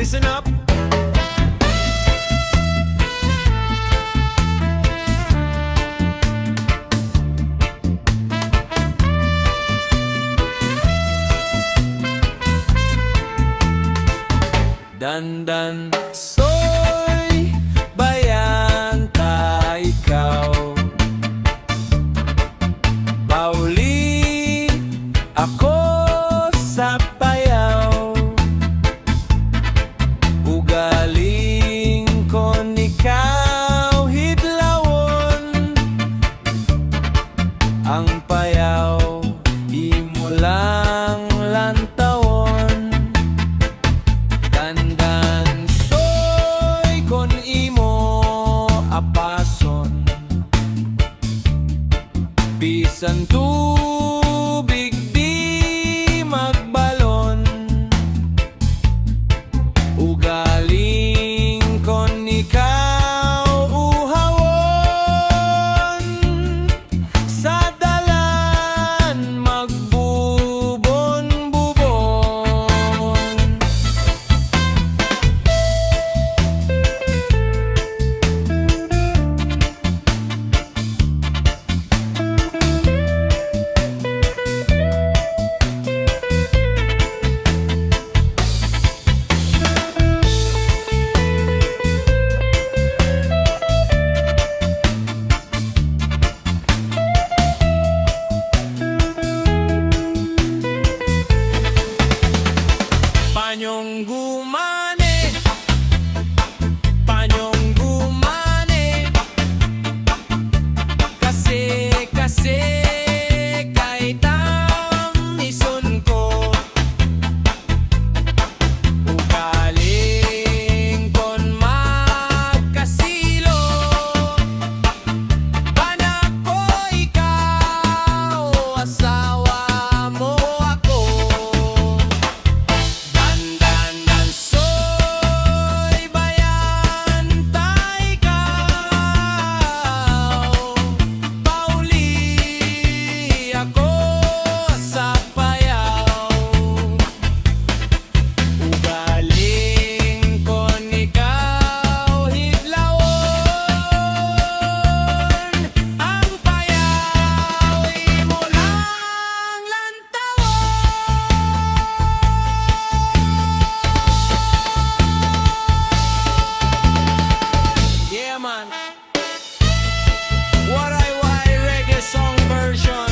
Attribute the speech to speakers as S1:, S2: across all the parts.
S1: listen up. Dandan soy bayan ta ikaw, Pauli ako sa payaw, ugaling kon ikaw hidlawon, ang payaw imo lang lantawon. Dandan soy kon imo apason, bisan tubig di magbalon, ugaling kon ikaw uhawon, sa dalan magbubon-bubon. Panyong gumane, panyong gumane, kasi kay tamison ko, ugaling kon magkasilo, anak ko ikaw, asawa mo ako. Dandan soy bayan ta ikaw, Pauli ako sa payaw, ugaling kon ikaw hidlawon, ang payaw imo lang lantawon. Yeah, man. Waray reggae song version.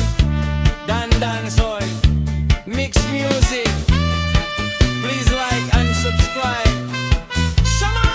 S1: Dandan soy. Mixed music. Please like and subscribe. Shaman!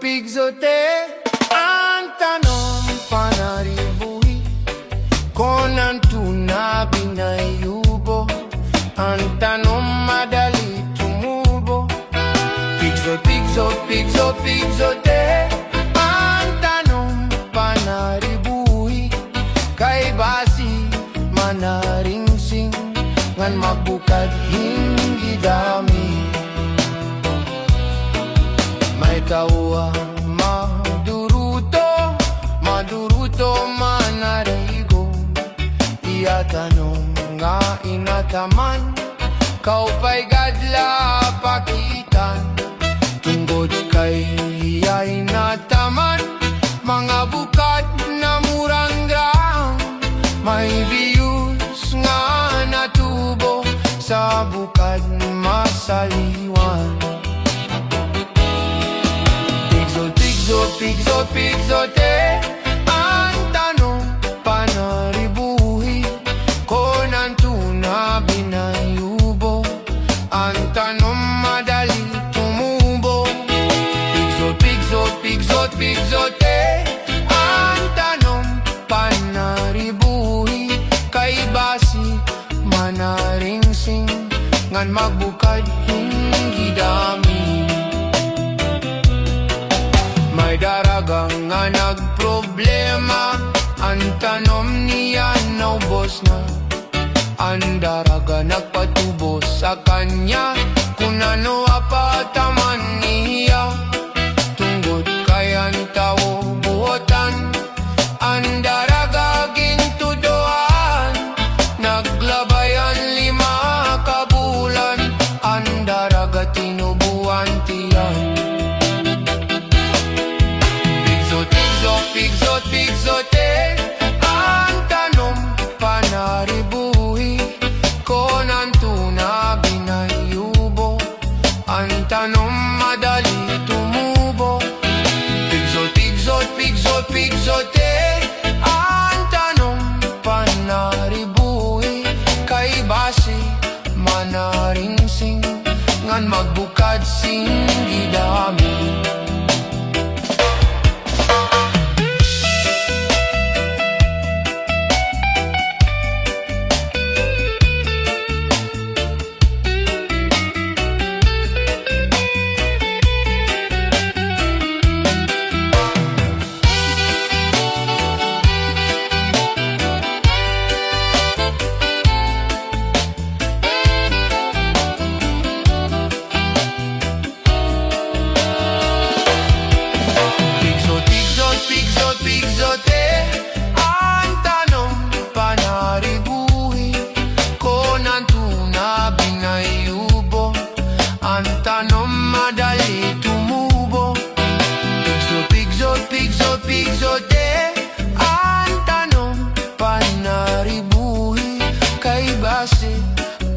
S2: Pigzote, ang tanong panaribuhi, konan tuna binayubo, ang tanong madali tumubo. Pigzote, ang tanong panaribuhi, kay basi manaringsing, ngan magbukad hindi dami. May tawa maduruto manarigo, iya tanong nga inataman, kau pa'y gadla pakitan, tungkod kay iya inataman, mga bukad na murang-drang, may biyus nga natubo, sa bukad masaliwan. Pigzote, ang tanong panaribuhi, konan tuna binayubo, ang tanong madali tumubo. Pigzote, ang tanong panaribuhi, kay basi manaring ngan magbukad hindi dami. May daragang nga nagproblema, ang tanom niya naubos na. Ang daraga nagpatubos sa kanya, kung ano apataman niya. Tungod kay ang tao buotan, ang daraga gintudoan. Naglabayan 5 kabulan, ang daraga tinubuan tiyan. Pigsot, pigsot, pigsote, ang tanom panaribuhi, konan tuna binayubo, ang tanom madali tumubo. Pigsot, pigsot, pigsot, pigsote, ang tanom panaribuhi, kay base manaringsing, ngan magbukad sing gidami. Pigsote, ang tanom panaribuhi, konan tuna binayubo, ang tanom madali tumubo. Pigsot, pigsot, pigsote, ang tanom panaribuhi, kay base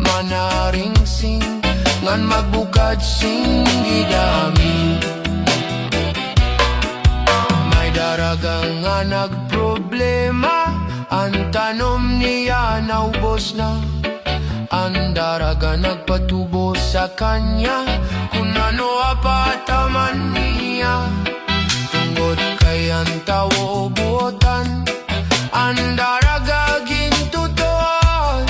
S2: manaringsing, ngan magbukad sing gidami. Daragang nga nagproblema, ang tanom niya naubos na. Ang daraga nagpatubos sa kanya, kung ano apataman niya. Tungod kay ang tao buotan, ang daraga gintutuan.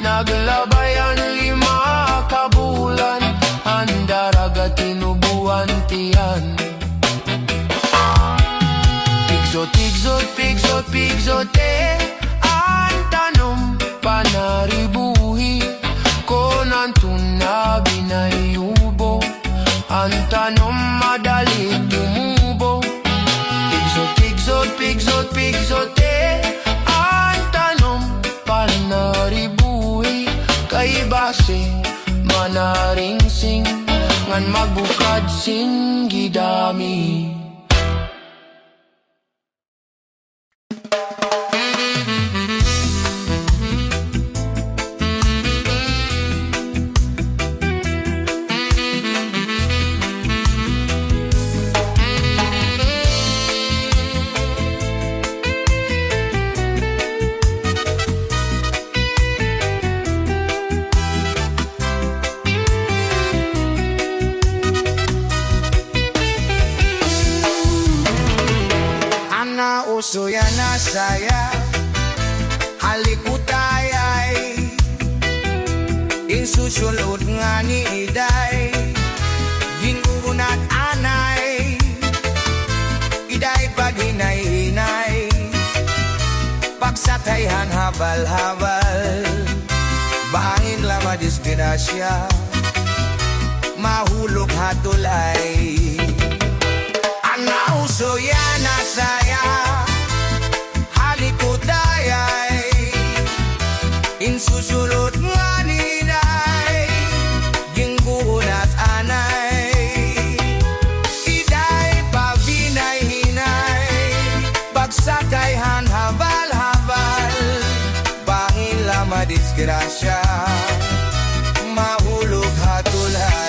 S2: Naglabayan 5 kabulan, ang daraga tinubuan tiyan. Pigsot, pigsot, pigsote, ang tanom panaribuhi, konan tuna binayubo, ang tanom madali tumubo. Pigsot, pigsot, pigsot, pigsote, ang tanom panaribuhi, kay base manaringsing, ngan magbukad sing gidami.
S3: Uso yan na saya, halikutayay, insusulod nga ni iday, ginunat anay, iday paghinay-hinay, pagsatayhan habal-habal, bangin lama disgrasya, mahulog hatulay. Ang uso yan na saya, halikutayay, insusulot nga niday, gingunat anay, iday pabinay-hinay, pagsakayhan habal-habal, bangin lama disgrasya, mahulog hatulay.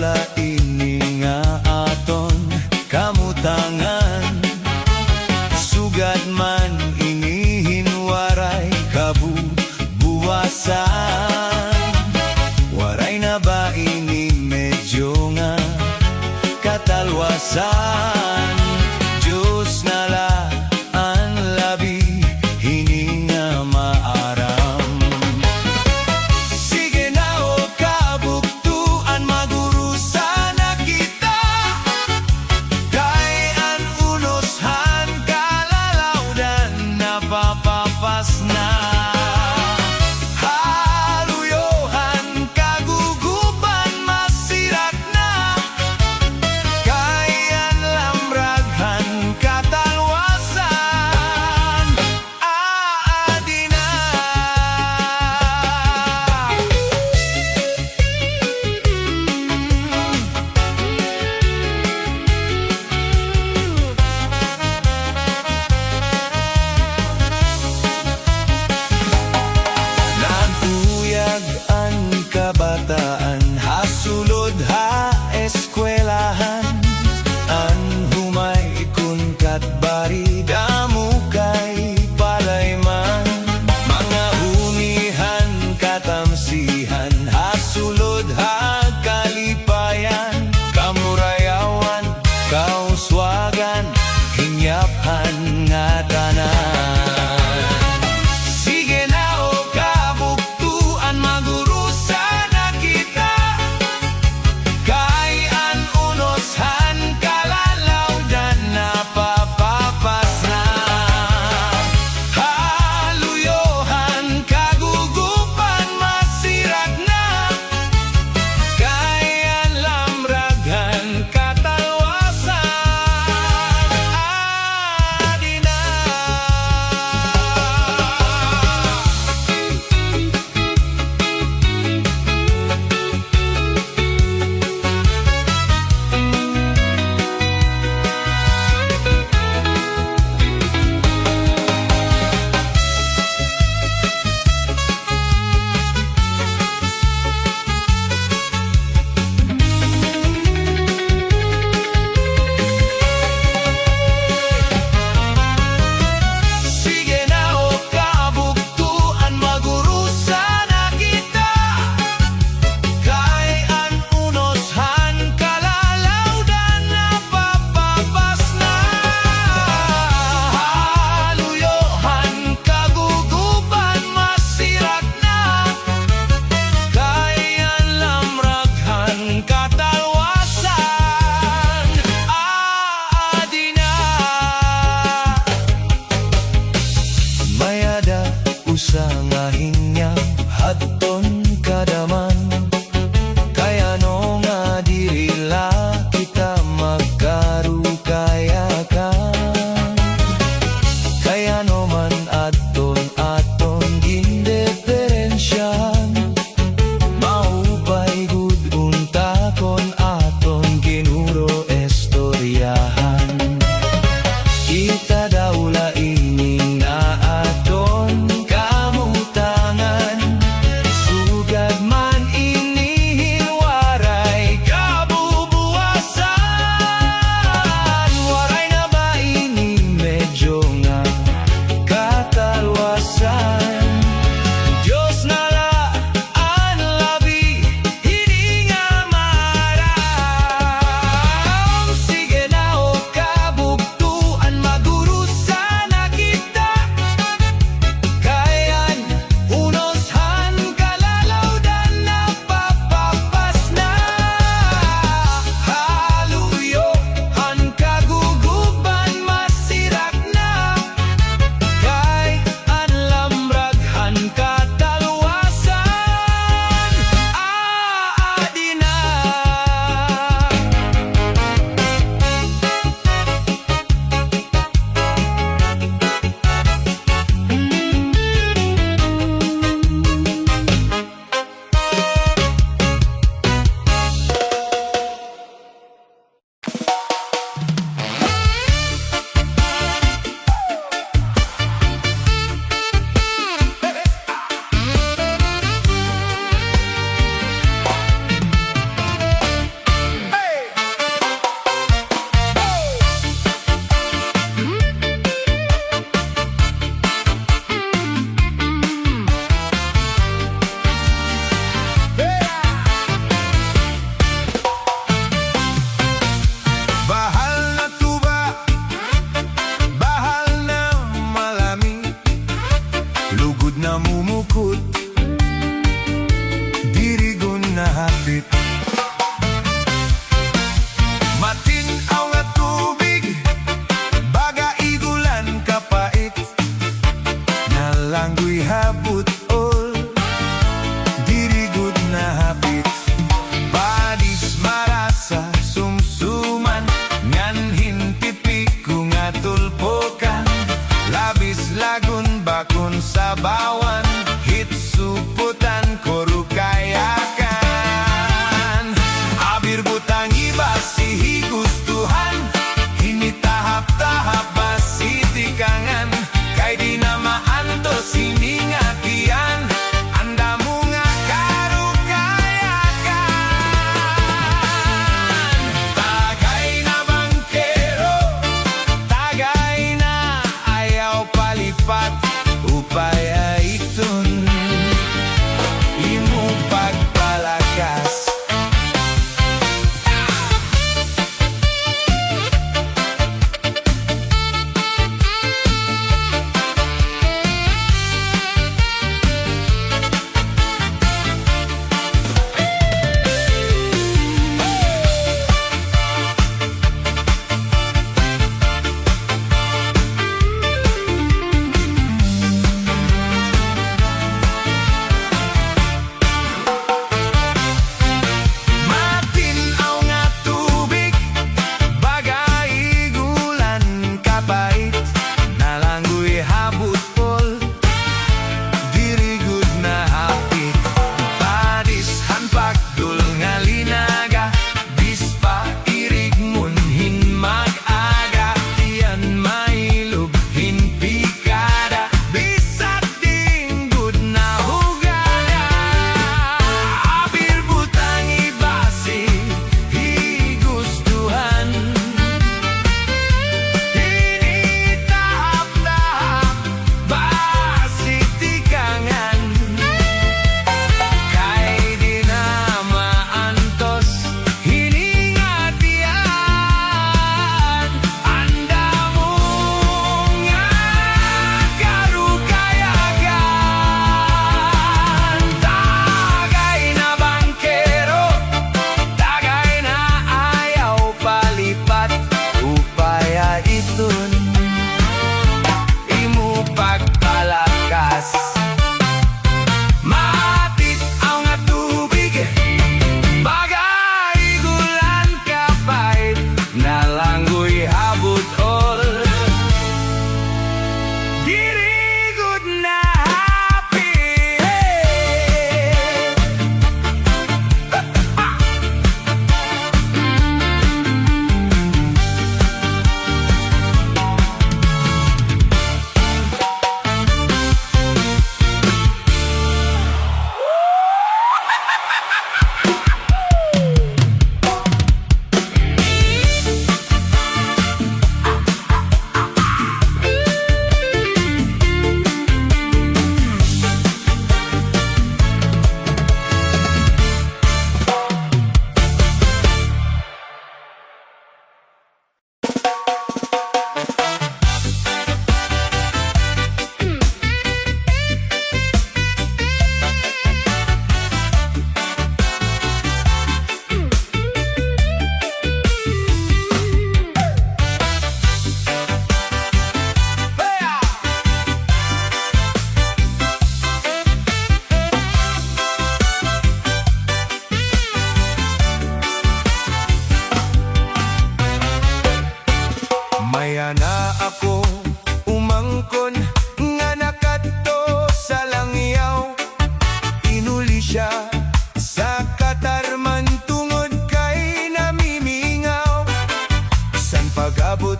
S3: pula ini nga aton kamutangan. Sugad man ini hinwaray kabubuwasan. Waray na ba ini medyo nga katalwasan? Diyos na la ang labi hininga maaram. Sige na o kabuktuan magurusan na kita. Kay ang unoshan kalalawdan napapapas na. Haluyohan kaguguban masirak na. Kay ang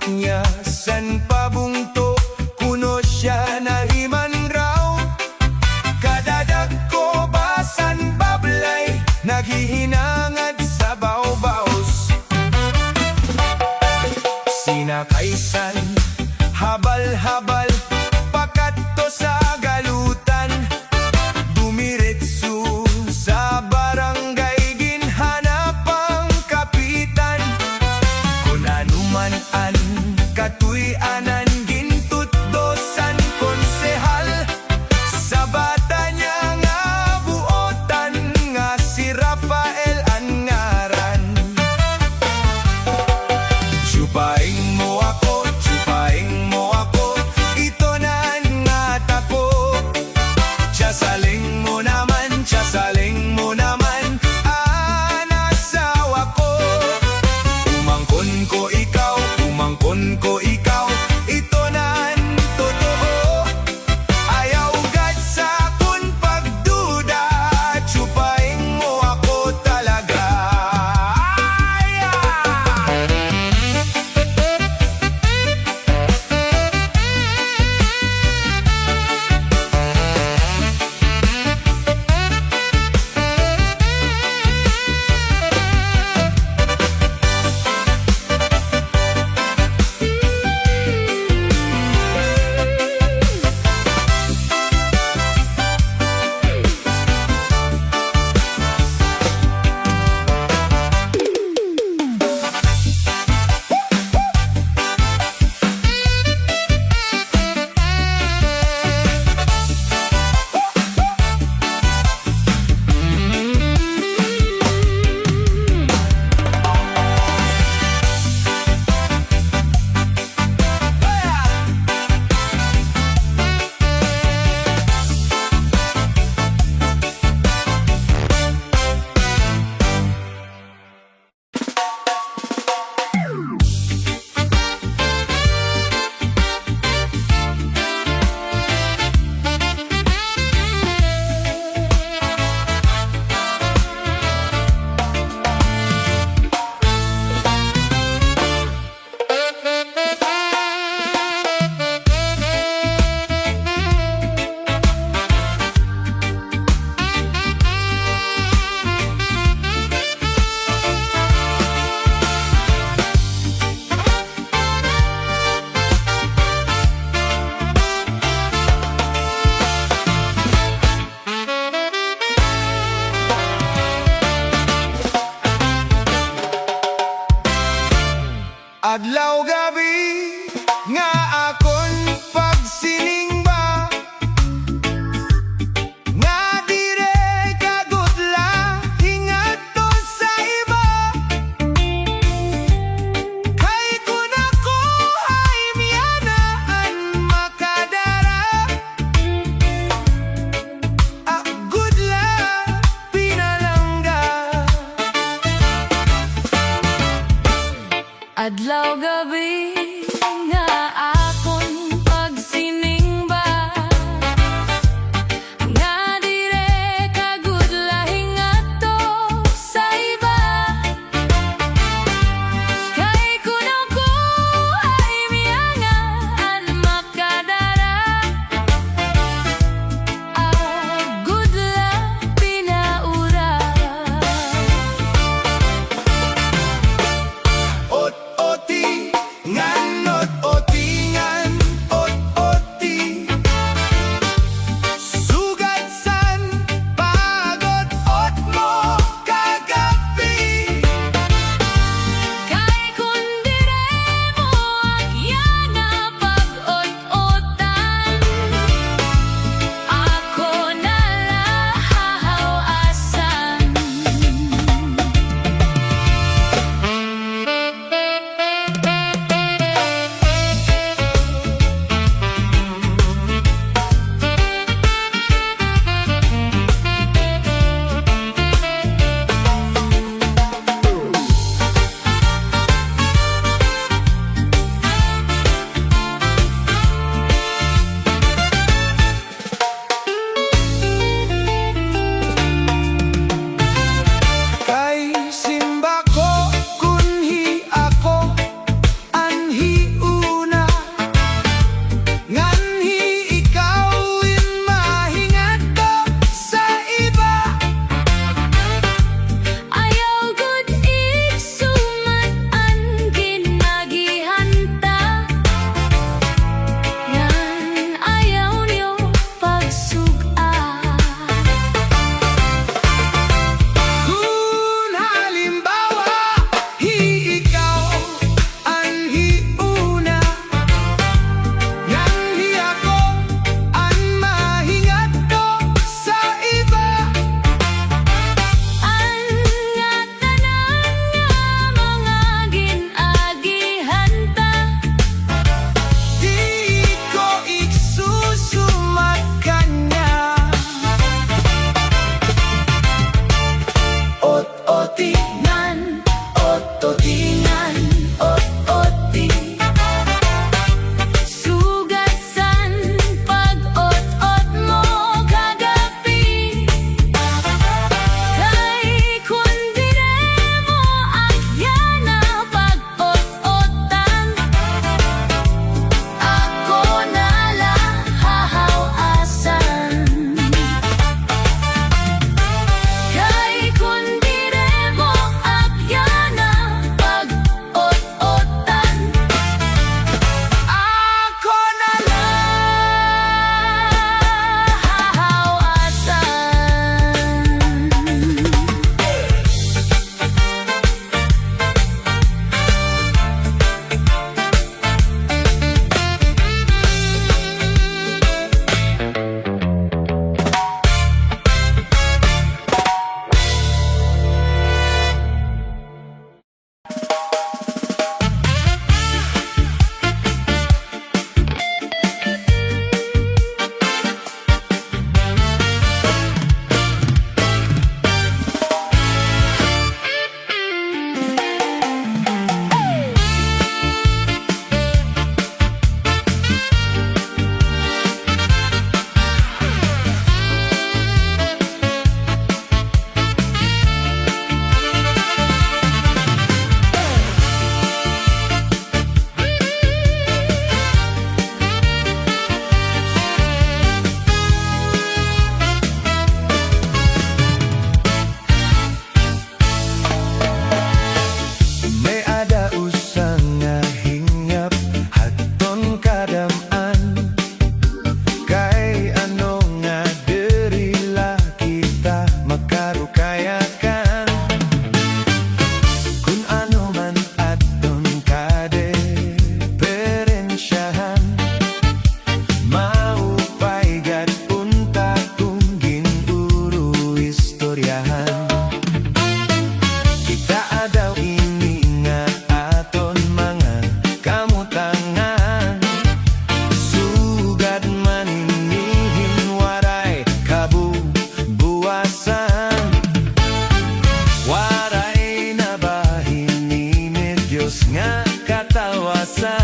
S3: niya san pabungto kuno siya nahiman raw kadadag ko basan bablay naghihinangad sa bawbaws sinakaisan habal-habal pakadto sa galutan dumiretso sa barangay ginhanap ang kapitan kun anuman an katuy-anan gintutdosan konsehal sa bata niya nga buotan nga si Rafael ang ngaran Chupaing mo ako, ito na nga tapo Tiyasaling mo naman, anasawa ko Umangkon ko ikaw, ito na totoo Ayaw gad sa kun pagduda, chupaing mo ako talaga Adlaw gabi nga akon pagsiningba nga dire kagutla hingadto sa iba kay kun ako ay miyanaan makadara gudla pinalangga
S4: Adlaw gabi nga akon pagsiningba nga dire kagudlahing ato sa iba kay kun ako ay miyangaan makadara gudla pinaura
S3: Ot-oti nganot Diyos nga katawasan